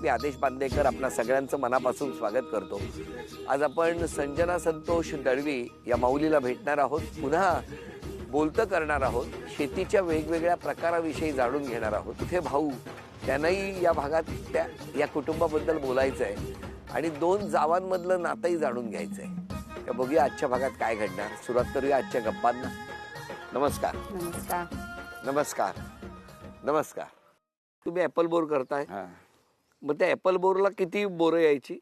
मी आदेश बांदेकर आपणा सगळ्यांचं मनापासून स्वागत करतो. आज आपण संजना संतोष दळवी या माऊलीला भेटणार आहोत. पुन्हा बोलतं करणार आहोत. शेतीच्या वेगवेगळ्या प्रकाराविषयी जाणून घेणार आहोत. तिथे भाऊ त्यांनाही या भागात त्या या कुटुंबाबद्दल बोलायचं आहे आणि दोन जावांमधलं नातंही जाणून घ्यायचं आहे. तर बघूया आजच्या भागात काय घडणार. सुरुवात करूया आजच्या गप्पांना. नमस्कार. नमस्कार. नमस्कार. नमस्कार. तुम्ही ॲपल बोर करताय. मग त्या ॲपल बोरला किती बोरं यायची?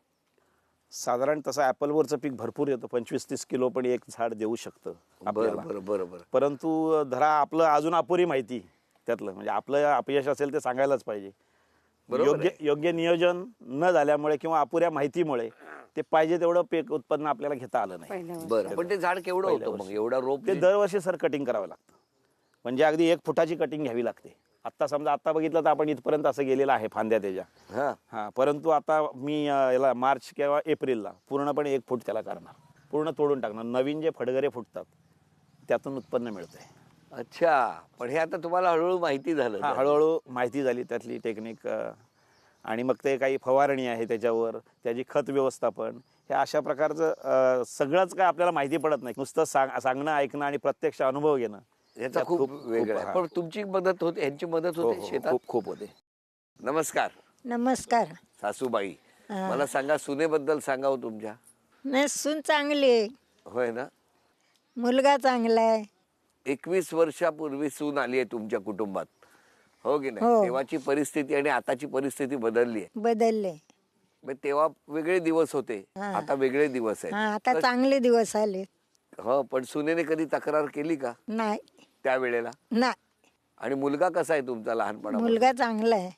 साधारण तसं ॲपल बोरचं पीक भरपूर येतं. 25-30 किलो पण एक झाड देऊ शकतं आपल्याला. बरोबर. परंतु धरा आपलं अजून अपुरी माहिती त्यातलं, म्हणजे आपलं अपयश असेल ते सांगायलाच पाहिजे. योग्य नियोजन न झाल्यामुळे किंवा अपुऱ्या माहितीमुळे ते पाहिजे तेवढं पीक उत्पन्न आपल्याला घेता आलं नाही. बरं, पण ते झाड केवढं होतं मग? एवढा रोप? ते दरवर्षी सर कटिंग करावं लागतं. म्हणजे अगदी 1 फुटाची कटिंग घ्यावी लागते. आता समजा आता बघितलं तर आपण इथपर्यंत असं गेलेलं आहे फांद्या त्याच्या. हा, परंतु आता मी याला मार्च किंवा एप्रिलला पूर्णपणे 1 फूट त्याला करणार, पूर्ण तोडून टाकणार. नवीन जे फडगरे फुटतात त्यातून उत्पन्न मिळतंय. अच्छा, पण हे आता तुम्हाला हळूहळू माहिती झालं? हा, हळूहळू माहिती झाली त्यातली टेक्निक. आणि मग ते काही फवारणी आहे त्याच्यावर, त्याची खत व्यवस्थापन, हे अशा प्रकारचं सगळंच काय आपल्याला माहिती पडत नाही. नुसतं सांगणं, ऐकणं आणि प्रत्यक्ष अनुभव घेणं याचा खूप वेगळा आहे. पण तुमची मदत होते, यांची मदत होते शेतात? खूप होते. नमस्कार. नमस्कार. सासूबाई, मला सांगा, सुनेबद्दल सांगा हो तुमच्या. नाही, सून चांगली आहे. होय ना? मुलगा चांगला आहे. 21 वर्षापूर्वी सून आली आहे तुमच्या कुटुंबात, हो की नाही? हो. तेव्हाची परिस्थिती आणि आताची परिस्थिती बदलली आहे. बदलले. मग तेव्हा वेगळे दिवस होते, आता वेगळे दिवस आहेत. आता चांगले दिवस आले. हो, पण सुनेने कधी तक्रार केली का नाही? त्यावेळेला? नाही. आणि मुलगा कसा आहे तुमचा लहानपणा? मुलगा चांगला आहे.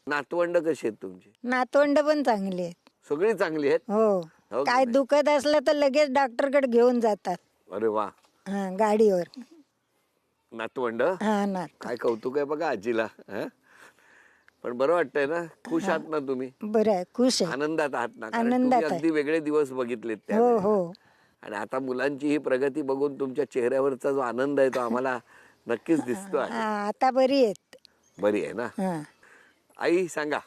नातवंड कशी आहेत तुमची? नातवंड पण चांगली आहेत. सगळी चांगली आहेत. हो. हो की काय नाही? दुखत असलं तर लगेच डॉक्टरकडे घेऊन जातात. अरे वा. गाडीवर. नातवंड? हा ना. काय कौतुक आहे बघा आजीला. पण बरं वाटतंय ना? खुश आहात ना तुम्ही? बरं आहे, खुश आहे. आनंदात आहात ना? कारण आनंदात तुम्ही अगदी वेगळे दिवस बघितलेत हो त्यावेळेला. हो. आणि आता मुलांची ही प्रगती बघून तुमच्या चेहऱ्यावरचा जो आनंद आहे तो आम्हाला नक्कीच दिसतो आहे. आता बरी आहेत. बरी आहे ना? आई सांगा.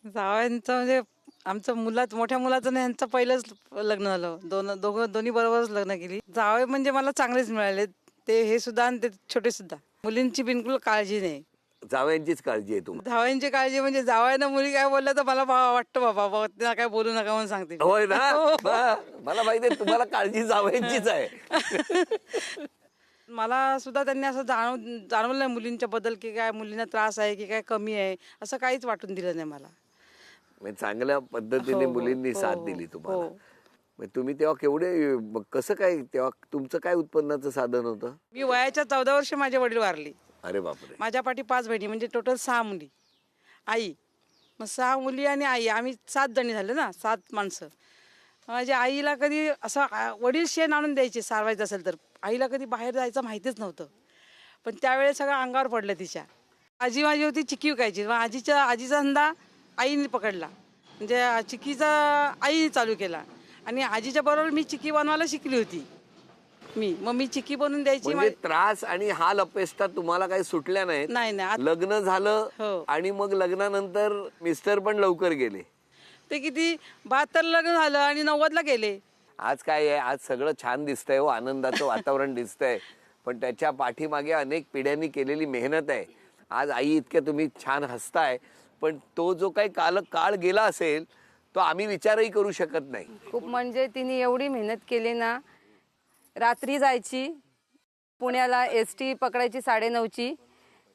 जावयांचं म्हणजे आमचं मोठ्या मुलाचं नाही, यांचं पहिलंच लग्न झालं. दोन्ही बरोबरच लग्न केली. जावई म्हणजे मला चांगलेच मिळाले, ते हे सुद्धा आणि ते छोटे सुद्धा. मुलींची बिलकुल काळजी नाही. जावयांचीच काळजी आहे तुम्हाला? जावयांची काळजी म्हणजे जावयानं मुली काय बोललं तर मला वाटतं बाबा त्यांना काय बोलू नका म्हणून सांगते. होय ना? मला माहिती आहे तुम्हाला काळजी जावयांचीच आहे. मला सुद्धा त्यांनी असं जाणवलं नाही मुलींच्या बद्दल की काय मुलींना त्रास आहे की काय कमी आहे, असं काहीच वाटून दिलं नाही मला. चांगल्या पद्धतीने मुलींनी साथ दिली तुम्हाला. तुम्ही तेव्हा केवढे, कसं काय तेव्हा तुमचं काय उत्पन्नाचं साधन होतं? मी वयाच्या 14 वर्ष माझे वडील वारले. अरे बापरे. माझ्या पाठी 5 बहिणी, म्हणजे टोटल 6 मुली. आई, मग 6 मुली आणि आई, आम्ही 7 जणी झाले ना, 7 माणसं. माझ्या आईला कधी असं वडील शेण आणून द्यायचे सारवायचं असेल तर. आईला कधी बाहेर जायचं माहितीच नव्हतं. पण त्यावेळेस सगळं अंगावर पडलं तिच्या. आजी माझी होती चिक्की विकायची. मग आजीचा धंदा आईने पकडला, म्हणजे चिक्कीचा आईने चालू केला. आणि आजीच्या बरोबर मी चिक्की बनवायला शिकली होती. मग मी चिक्की बनवून द्यायची. म्हणजे त्रास आणि हाल अपेष्टा तुम्हाला काही सुटल्या नाहीत? नाही. लग्न झालं. हो. आणि मग लग्नानंतर मिस्टर पण लवकर गेले. ते किती 72 लग्न झालं आणि 90ला गेले. आज काय आहे, आज सगळं छान दिसतंय हो, आनंदाचं वातावरण दिसतंय, पण त्याच्या पाठीमागे अनेक पिढ्यांनी केलेली मेहनत आहे. आज आई इतक्या तुम्ही छान हसताय, पण तो जो काही काळ गेला असेल तो आम्ही विचारही करू शकत नाही. खूप म्हणजे तिने एवढी मेहनत केली ना. रात्री जायची पुण्याला, ST पकडायची 9:30ची,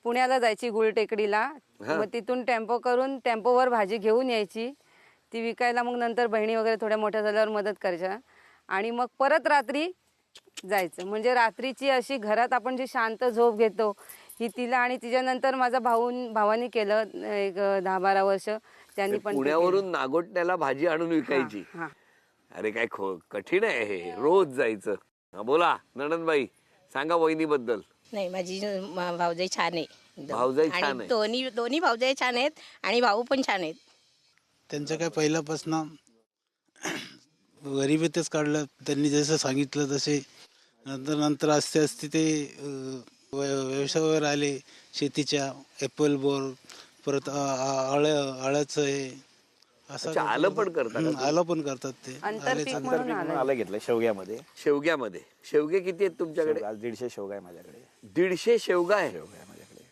पुण्याला जायची गुलटेकडीला. मग तिथून टेम्पो करून टेम्पोवर भाजी घेऊन यायची, ती विकायला. मग नंतर बहिणी वगैरे थोड्या मोठ्या झाल्यावर मदत करायच्या. आणि मग परत रात्री जायचं. म्हणजे रात्रीची अशी घरात आपण जी शांत झोप घेतो ही तिला. आणि तिच्यानंतर माझा भावानी केलं एक 10-12 वर्ष. त्यांनी पण पुण्यावरून नागोठण्याला भाजी आणून विकायची. अरे काय कठीण आहे हे, रोज जायचं. बोला नणंदबाई, सांगा वहिनीबद्दल. नाही, माझी भाऊजाई छान आहे. भाऊजाई छान आहे? दोन्ही भाऊजाई छान आहेत आणि भाऊ पण छान आहेत. त्यांचं काय पहिल्यापासून गरिबीतच काढलं त्यांनी, जसं सांगितलं तसे. नंतर आस्ते आस्ते ते व्यवसायावर आले शेतीच्या. ॲपल बोर, परत आळ्याचं आहे, असं अच्छा, आलं पण करतात का? आलं पण करतात ते आंतरपीक म्हणून आंतरपीक म्हणून आलं घेतलं शेवग्यामध्ये. शेवग्यामध्ये शेवगे किती आहेत तुमच्याकडे? आज 150 शेवगा आहे माझ्याकडे. 150 शेवगा आहे. शेवगा आहे माझ्याकडे.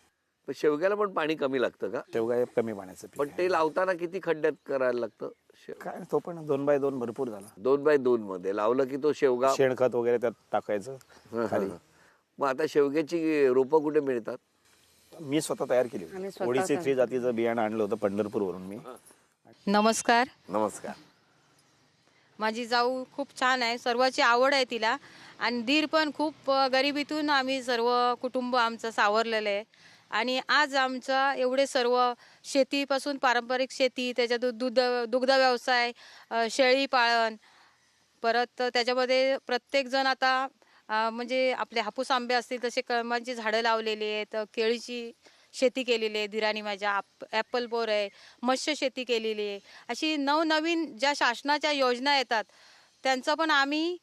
पण शेवग्याला पण पाणी कमी लागतं का? शेवगा हे कमी पाण्याचं पीक पण आहे. ते लावताना किती खड्ड्यात करायला लागतं? काय तो पण 2x2 भरपूर झाला. 2x2 मध्ये लावलं की तो शेवगा. शेणखत वगैरे त्यात टाकायचं खाली. मग आता शेवग्याची रोपं कुठे मिळतात? मी स्वतः तयार केली आम्ही होती. स्वतः ओडिसी 3 जातीचं बियाणं आणलं होतं पंढरपूरवरून मी. नमस्कार. नमस्कार. माझी जाऊ खूप छान आहे, सर्वाची आवड आहे तिला. आणि दीर पण खूप गरिबीतून आम्ही सर्व कुटुंब आमचं सावरलेलं आहे. आणि आज आमचं एवढे सर्व शेतीपासून पारंपरिक शेती, त्याच्यात दुग्ध व्यवसाय, शेळी पालन, परत त्याच्यामध्ये प्रत्येकजण आता म्हणजे आपले हापूस आंबे असतील तसे कलमांची झाडं लावलेली आहेत, केळीची शेती केलेली आहे धीरानी माझ्या, ॲपल बोर आहे, मत्स्य शेती केलेली आहे. अशी नवनवीन ज्या शासनाच्या योजना येतात त्यांचा पण आम्ही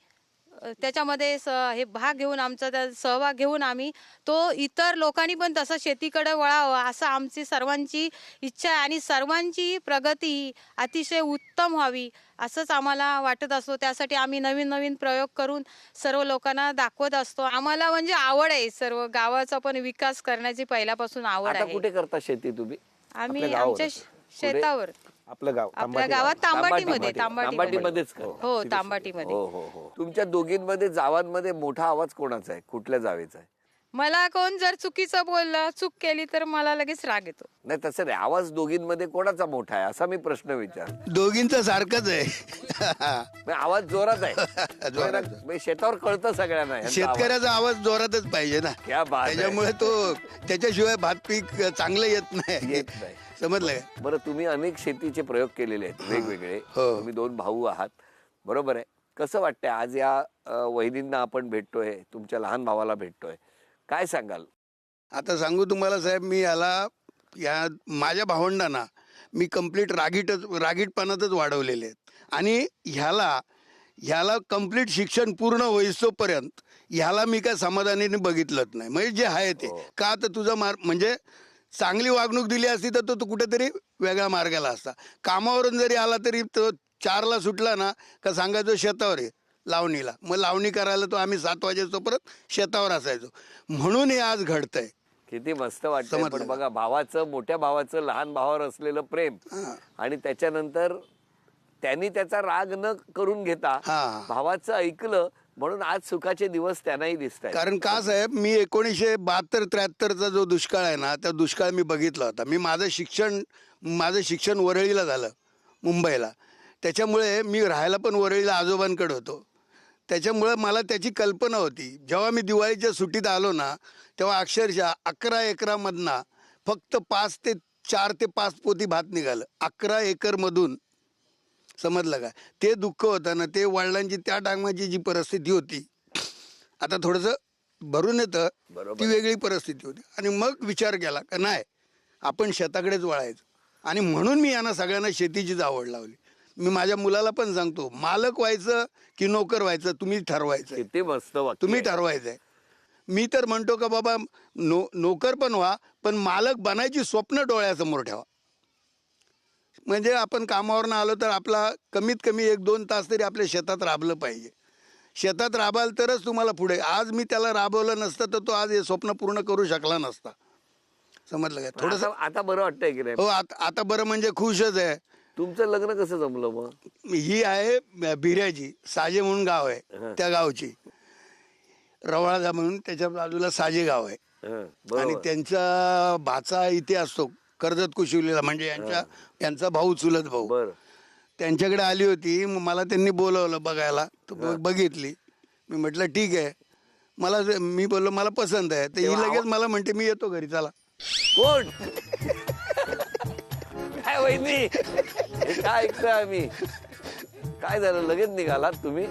त्याच्यामध्ये हे भाग घेऊन, आमचा त्या सहभाग घेऊन आम्ही तो इतर लोकांनी पण तसं शेतीकडे वळावं असं आमची सर्वांची इच्छा आहे. आणि सर्वांची प्रगती ही अतिशय उत्तम व्हावी असंच आम्हाला वाटत असतो. त्यासाठी आम्ही नवीन नवीन प्रयोग करून सर्व लोकांना दाखवत असतो. आम्हाला म्हणजे आवड आहे, सर्व गावाचा पण विकास करण्याची पहिल्यापासून आवड आता आहे. कुठे करता शेती तुम्ही? आम्ही आपल्या गावावर. आमच्या शेतावर, आपलं गाव आपल्या गावात तांबाटीमध्ये तांबाटीमध्येच करता. हो, तांबाटीमध्ये. हो हो हो. तुमच्या दोघींमध्ये जावांमध्ये मोठा आवाज कोणाचा आहे? कुठल्या जावेचा आहे? मला कोण जर चुकीचं बोललं, चूक केली तर मला लगेच राग येतो. नाही तसं नाही, आवाज दोघींमध्ये कोणाचा मोठा आहे असा मी प्रश्न विचार. दोघींचं सारखंच आहे. आवाज जोरात आहे. म्हणजे शेतावर कळतं सगळ्यांना यांचा आवाज. शेतकऱ्याचा आवाज जोरातच पाहिजे ना, क्या बात आहे. त्याच्यामुळे तो त्याच्याशिवाय भात पीक चांगलं येत नाही. येत नाही. समजलं का? बरं, तुम्ही अनेक शेतीचे प्रयोग केलेले आहेत वेगवेगळे. हो. तुम्ही 2 भाऊ आहात, बरोबर आहे. कसं वाटतंय आज या वहिनींना आपण भेटतोय, तुमच्या लहान भावाला भेटतोय, काय सांगाल? आता सांगू तुम्हाला साहेब, मी या माझ्या भावंडांना मी कम्प्लीट रागीटपणातच वाढवलेले आहेत. आणि ह्याला कम्प्लीट शिक्षण पूर्ण होईस्तोपर्यंत ह्याला मी काय समाधानीने बघितलंच नाही. म्हणजे जे आहे ते का, तर तुझा म्हणजे चांगली वागणूक दिली असती तर तो कुठेतरी वेगळ्या मार्गाला असता. कामावरून जरी आला तरी तो 4ला सुटला ना का सांगायचो शेतावर आहे लावणीला. मग लावणी करायला तो आम्ही 7 वाजेपर्यंत शेतावर असायचो. म्हणून हे आज घडतंय. किती मस्त वाटतंय. समजलं पण का? बघा, भावाचं, मोठ्या भावाचं लहान भावावर असलेलं प्रेम, आणि त्याच्यानंतर त्यांनी त्याचा राग न करून घेता भावाचं ऐकलं, म्हणून आज सुखाचे दिवस त्यांनाही दिसत आहेत. कारण का साहेब, मी 1972-73चा जो दुष्काळ आहे ना, त्या दुष्काळ मी बघितला होता. मी माझं शिक्षण वरळीला झालं, मुंबईला. त्याच्यामुळे मी राहायला पण वरळीला आजोबांकडे होतो. त्याच्यामुळे मला त्याची कल्पना होती. जेव्हा मी दिवाळीच्या सुट्टीत आलो ना, तेव्हा अक्षरशः 11 एकरामधनं फक्त 4 ते 5 पोती भात निघालं 11 एकरमधून. समजलं का? ते दुःख होतं ना, ते वडिलांची त्या टायमाची जी परिस्थिती होती, आता थोडंसं भरून येतं, ती वेगळी परिस्थिती होती. आणि मग विचार केला का नाही, आपण शेताकडेच वळायचं. आणि म्हणून मी यांना सगळ्यांना शेतीचीच आवड लावली. मी माझ्या मुलाला पण सांगतो, मालक व्हायचं की नोकर व्हायचं तुम्ही ठरवायचं. किती मस्त वाक्य. तुम्ही ठरवायचंय. मी तर म्हणतो का बाबा, नोकर पण व्हा, पण मालक बनायची स्वप्न डोळ्यासमोर ठेवा. म्हणजे आपण कामावरनं आलो तर आपला कमीत कमी 1-2 तास तरी आपल्या शेतात राबलं पाहिजे. शेतात राबाल तरच तुम्हाला पुढे. आज मी त्याला राबवलं नसतं तर तो आज हे स्वप्न पूर्ण करू शकला नसता. समजलं का? थोडंसं आता बरं वाटतंय की नाही? हो, आता बरं, म्हणजे खुशच आहे. तुमचं लग्न कसं जमलं मग? ही आहे बिऱ्याची, साजे म्हणून गाव आहे त्या गावची. रवाळा म्हणून त्याच्या बाजूला साजे गाव आहे. आणि त्यांचा भाचा इथे असतो कर्जत कुशिवलीला, म्हणजे यांचा भाऊ, चुलत भाऊ. त्यांच्याकडे आली होती. मग मला त्यांनी बोलवलं बघायला. तर बघितली. मी म्हटलं ठीक आहे. मी बोललो मला पसंत आहे. तर ही लगेच मला म्हणते मी येतो घरी, चला. कोण? काय वहिनी, हे काय ऐकतोय आम्ही? काय झालं, लगेच निघालात तुम्ही?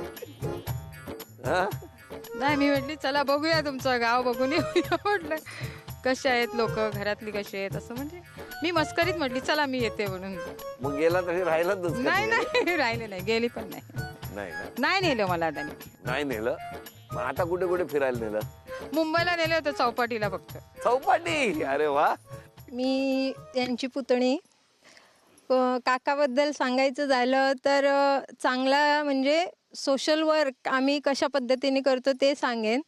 नाही, मी म्हटली चला बघूया तुमचं गाव, बघून येऊया. म्हटलं कसे आहेत लोक, घरातली कशी आहेत, असं म्हणजे मी मस्करीत म्हटली चला मी येते म्हणून. मग गेला तरी राहिला? नाही राहिले नाही, गेली पण नाही नेलं मला त्यांनी. नाही नेलं? मग आता कुठे कुठे फिरायला नेलं? मुंबईला नेलं होतं, चौपाटीला फक्त. चौपाटी? अरे वा. मी यांची पुतणी. काकाबद्दल सांगायचं झालं तर चांगला म्हणजे सोशल वर्क आम्ही कशा पद्धतीने करतो ते सांगेन.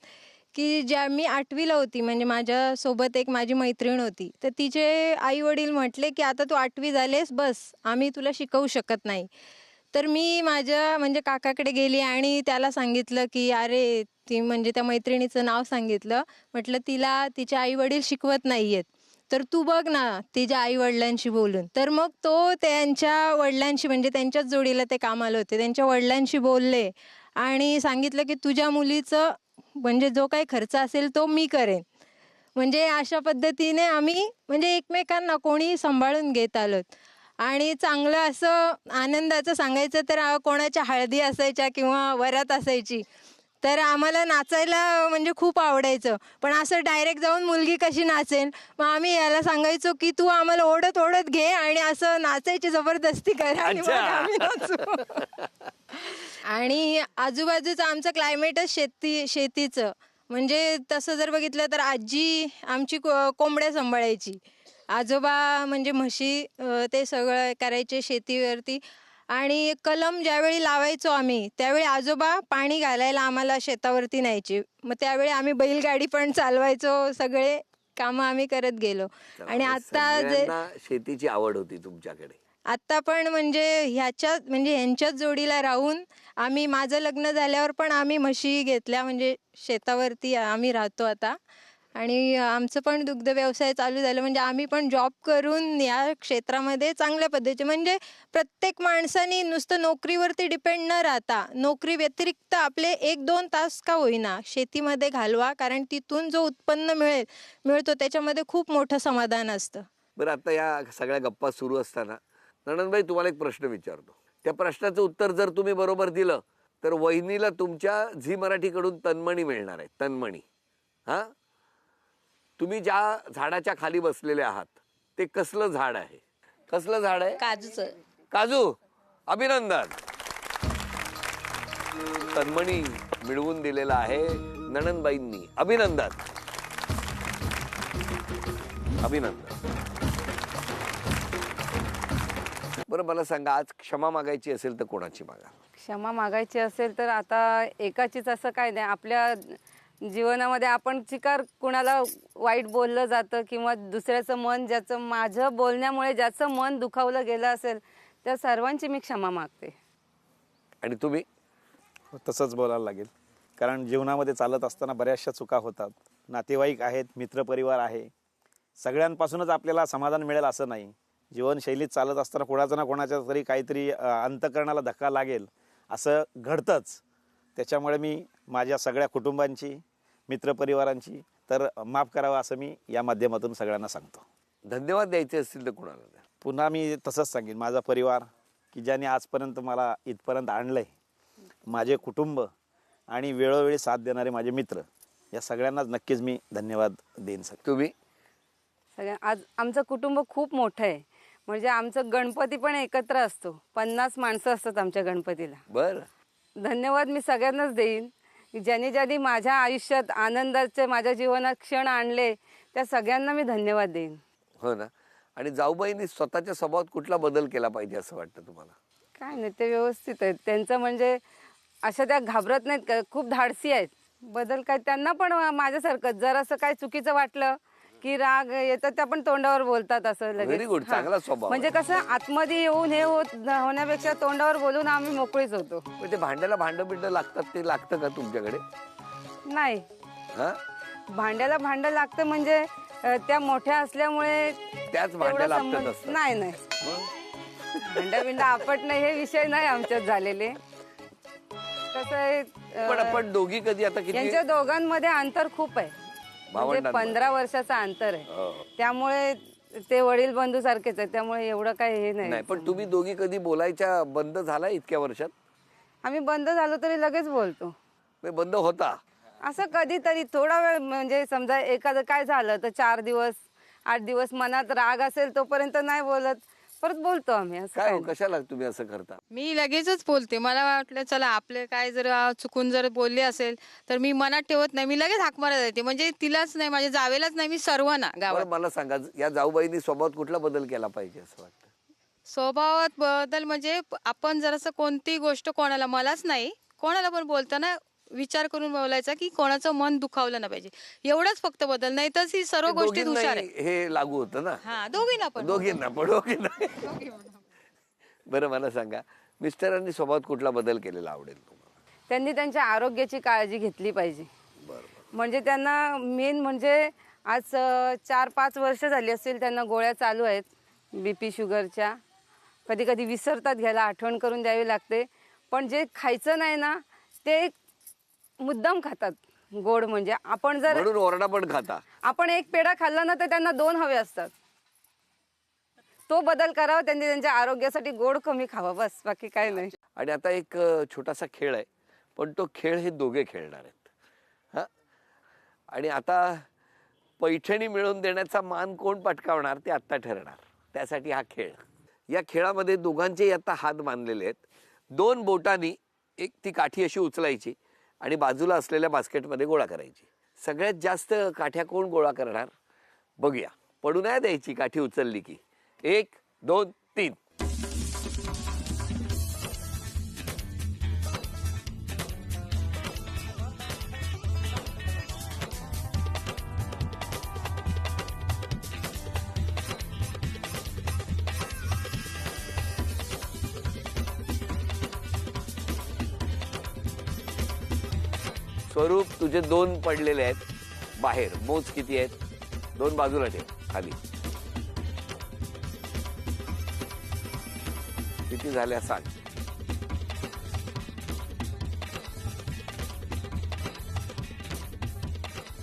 की ज्या मी 8वीला होती, म्हणजे माझ्यासोबत एक माझी मैत्रीण होती, तर तिचे आई वडील म्हटले की आता तू 8वी झालेस, बस आम्ही तुला शिकवू शकत नाही. तर मी माझ्या म्हणजे काकाकडे गेली आणि त्याला सांगितलं की अरे ती म्हणजे त्या मैत्रिणीचं नाव सांगितलं. म्हटलं तिला तिचे आई वडील शिकवत नाही आहेत, तर तू बघ ना तिच्या आई वडिलांशी बोलून. तर मग तो त्यांच्या वडिलांशी म्हणजे त्यांच्याच जोडीला ते कामाला होते, त्यांच्या वडिलांशी बोलले आणि सांगितलं की तुझ्या मुलीचं म्हणजे जो काही खर्च असेल तो मी करेन. म्हणजे अशा पद्धतीने आम्ही म्हणजे एकमेकांना कोणी सांभाळून घेत आलोत. आणि चांगलं असं आनंदाचं सांगायचं तर कोणाच्या हळदी असायच्या किंवा वरात असायची तर आम्हाला नाचायला म्हणजे खूप आवडायचं. पण असं डायरेक्ट जाऊन मुलगी कशी नाचेल, मग आम्ही याला सांगायचो की तू आम्हाला ओढत ओढत घे आणि असं नाचायची जबरदस्ती कर आणि मग आम्ही नाचू. आणि आजूबाजूचं आमचं क्लायमेटच शेतीचं. म्हणजे तसं जर बघितलं तर आजी आमची कोंबड्या सांभाळायची, आजोबा म्हणजे म्हशी ते सगळं करायचे शेतीवरती. आणि कलम ज्यावेळी लावायचो आम्ही त्यावेळी आजोबा पाणी घालायला आम्हाला शेतावरती न्यायचे. मग त्यावेळी आम्ही बैलगाडी पण चालवायचो, सगळे कामं आम्ही करत गेलो. आणि आता जे शेतीची आवड होती तुमच्याकडे. आत्ता पण म्हणजे ह्यांच्याच जोडीला राहून आम्ही माझं लग्न झाल्यावर पण आम्ही म्हशी घेतल्या, म्हणजे शेतावरती आम्ही राहतो आता. आणि आमचं पण दुग्ध व्यवसाय चालू झालं. म्हणजे आम्ही पण जॉब करून या क्षेत्रामध्ये चांगल्या पद्धतीने म्हणजे प्रत्येक माणसाने नुसतं नोकरीवरती डिपेंड न राहता नोकरी व्यतिरिक्त आपले 1-2 तास का होईना शेतीमध्ये घालवा, कारण तिथून जो उत्पन्न मिळतो त्याच्यामध्ये खूप मोठं समाधान असतं. बरं, आता या सगळ्या गप्पा सुरू असताना नणंदबाई तुम्हाला एक प्रश्न विचारतो. त्या प्रश्नाचं उत्तर जर तुम्ही बरोबर दिलं तर वहिनीला तुमच्या झी मराठीकडून तन्मणी मिळणार आहे. तन्मणी. हा, तुम्ही ज्या झाडाच्या खाली बसलेले आहात ते कसलं झाड आहे? कसलं झाड आहे? काजूचं. काजू. अभिनंदन. तन्मणी मिळवून दिलेला आहे नणंदबाईंनी. अभिनंदन. अभिनंदन. बरं, मला सांगा, आज क्षमा मागायची असेल तर कोणाची मागा? क्षमा मागायची असेल तर आता एकाचीच असं काय नाही. आपल्या जीवनामध्ये आपण चिकार कुणाला वाईट बोललं जातं किंवा दुसऱ्याचं मन ज्याचं माझं बोलण्यामुळे ज्याचं मन दुखावलं गेलं असेल त्या सर्वांची मी क्षमा मागते. आणि तुम्ही? तसंच बोलायला लागेल, कारण जीवनामध्ये चालत असताना बऱ्याचशा चुका होतात. नातेवाईक आहेत, मित्रपरिवार आहे, सगळ्यांपासूनच आपल्याला समाधान मिळेल असं नाही. जीवनशैलीत चालत असताना कोणाचा ना कोणाच्या तरी काहीतरी अंतःकरणाला धक्का लागेल असं घडतंच. त्याच्यामुळे मी माझ्या सगळ्या कुटुंबांची, मित्रपरिवारांची तर माफ करावं असं मी या माध्यमातून सगळ्यांना सांगतो. धन्यवाद द्यायचे असतील तर कोणाला द्या? पुन्हा मी तसंच सांगेन, माझा परिवार की ज्याने आजपर्यंत मला इथपर्यंत आणलं आहे, माझे कुटुंब आणि वेळोवेळी साथ देणारे माझे मित्र, या सगळ्यांनाच नक्कीच मी धन्यवाद देईन. तुम्ही? आज आमचं कुटुंब खूप मोठं आहे. म्हणजे आमचं गणपती पण एकत्र असतो. 50 माणसं असतात आमच्या गणपतीला. बरं. धन्यवाद मी सगळ्यांनाच देईन की ज्यांनी ज्यांनी माझ्या आयुष्यात आनंदाचे माझ्या जीवनात क्षण आणले त्या सगळ्यांना मी धन्यवाद देईन. हो ना. आणि जाऊबाईंनी स्वतःच्या स्वभावात कुठला बदल केला पाहिजे असं वाटतं तुम्हाला? काय नाही, ते व्यवस्थित आहेत. त्यांचं म्हणजे अशा त्या घाबरत नाहीत, खूप धाडसी आहेत. बदल काय त्यांना पण माझ्यासारखं जर असं काय चुकीचं वाटलं की राग येतात त्या पण तोंडावर बोलतात असं लगेच. Very good. चांगला स्वभाव. म्हणजे कसं आतमध्ये येऊन हे होण्यापेक्षा तोंडावर बोलून आम्ही मोकळीच होतो. ते भांड्याला भांड लागतात, ते लागतं का तुमच्याकडे? नाही. भांड्याला भांड लागतं म्हणजे त्या मोठ्या असल्यामुळे त्याच भांड्याला आपटत असतात? नाही नाही, भांडा बिंडा आपटणं हे विषय नाही आमच्यात झालेले. कसं आहे, पण दोघी कधी आता किती? यांच्या दोघांमध्ये अंतर खूप आहे, म्हणजे 15 वर्षाचं अंतर आहे. त्यामुळे ते वडील बंधू सारखेच आहे, त्यामुळे एवढं काही हे नाही. पण तुम्ही दोघी कधी बोलायच्या बंद झाला इतक्या वर्षात? आम्ही बंद झालो तरी लगेच बोलतो. बंद होता असं कधीतरी थोडा वेळ, म्हणजे समजा एखादं काय झालं तर 4 दिवस 8 दिवस मनात राग असेल तोपर्यंत नाही बोलत, परत बोलतो आम्ही. असं काय? कशाला तुम्ही असं करता? मी लगेचच बोलते. मला वाटलं चला आपले काय जर चुकून जर बोलले असेल तर मी मनात ठेवत नाही, मी लगेच हाक मारत येते. म्हणजे तिलाच नाही, माझ्या जावेलाच नाही, मी सर्वांना गावात. मला सांगा, या जाऊबाईंनी स्वभावात कुठला बदल केला पाहिजे असं वाटतं? स्वभावात बदल म्हणजे आपण जरासं कोणती गोष्ट कोणाला, मलाच नाही कोणाला पण बोलताना विचार करून बोलायचा की कोणाचं मन दुखावलं नाही पाहिजे, एवढंच फक्त बदल. नाही तर ही सर्व गोष्टीत हुशार आहे. दोघींनाही हे लागू होतं ना. हा, दोघींना पण. दोघींना. बरं मला सांगा, मिस्टरांनी स्वभावात कुठला बदल केलेला आवडेल तुम्हाला? त्यांनी त्यांच्या आरोग्याची काळजी घेतली पाहिजे. म्हणजे त्यांना मेन म्हणजे आज 4-5 वर्ष झाली असतील त्यांना गोळ्या चालू आहेत BP शुगरच्या. कधी कधी विसरतात घ्यायला, आठवण करून द्यावी लागते. पण जे खायचं नाही ना ते मुद्दाम खातात गोड. म्हणजे आपण जर म्हणून ओरडा पण खाता. आपण एक पेढा खाल्ला ना तर त्यांना 2 हवे असतात. तो बदल करावा त्यांनी, त्यांच्या आरोग्यासाठी गोड कमी खावा, बस, बाकी काय नाही. आणि आता एक छोटासा खेळ आहे, पण तो खेळ हे दोघे खेळणार आहेत. हा, आणि आता पैठणी मिळवून देण्याचा मान कोण पटकावणार ते आत्ता ठरणार. त्यासाठी हा खेळ. या खेळामध्ये दोघांचेही आता हात बांधलेले आहेत. 2 बोटांनी एक ती काठी अशी उचलायची आणि बाजूला असलेल्या बास्केटमध्ये गोळा करायची. सगळ्यात जास्त काठ्या कोण गोळा करणार बघूया. पडू नाही द्यायची काठी उचलली की. 1, 2, 3. स्वरूप, तुझे 2 पडलेले आहेत बाहेर. मोज किती आहेत? 2 बाजूला ठेव खाली. किती झाल्या सांग.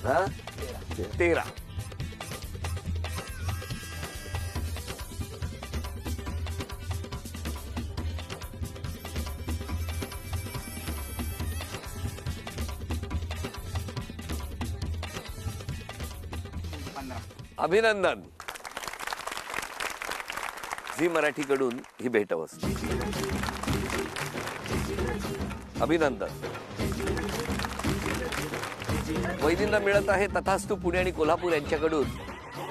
हा, 13. अभिनंदन. झी मराठीकडून ही भेटवस्तू. अभिनंदन. वैदींना मिळत आहे तथास्तु पुणे आणि कोल्हापूर यांच्याकडून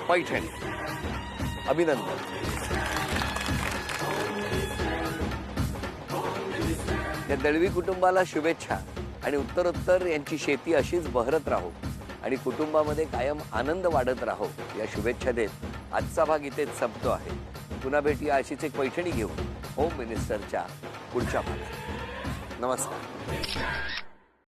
पैठणी. अभिनंदन. या दळवी कुटुंबाला शुभेच्छा आणि उत्तरोत्तर यांची शेती अशीच बहरत राहो आणि कुटुंबामध्ये कायम आनंद वाढत राहो या शुभेच्छा देत आजचा भाग इथेच संपतो आहे. पुन्हा भेटूया अशीच एक पैठणी घेऊन होम मिनिस्टरच्या पुढच्या भागात. नमस्कार.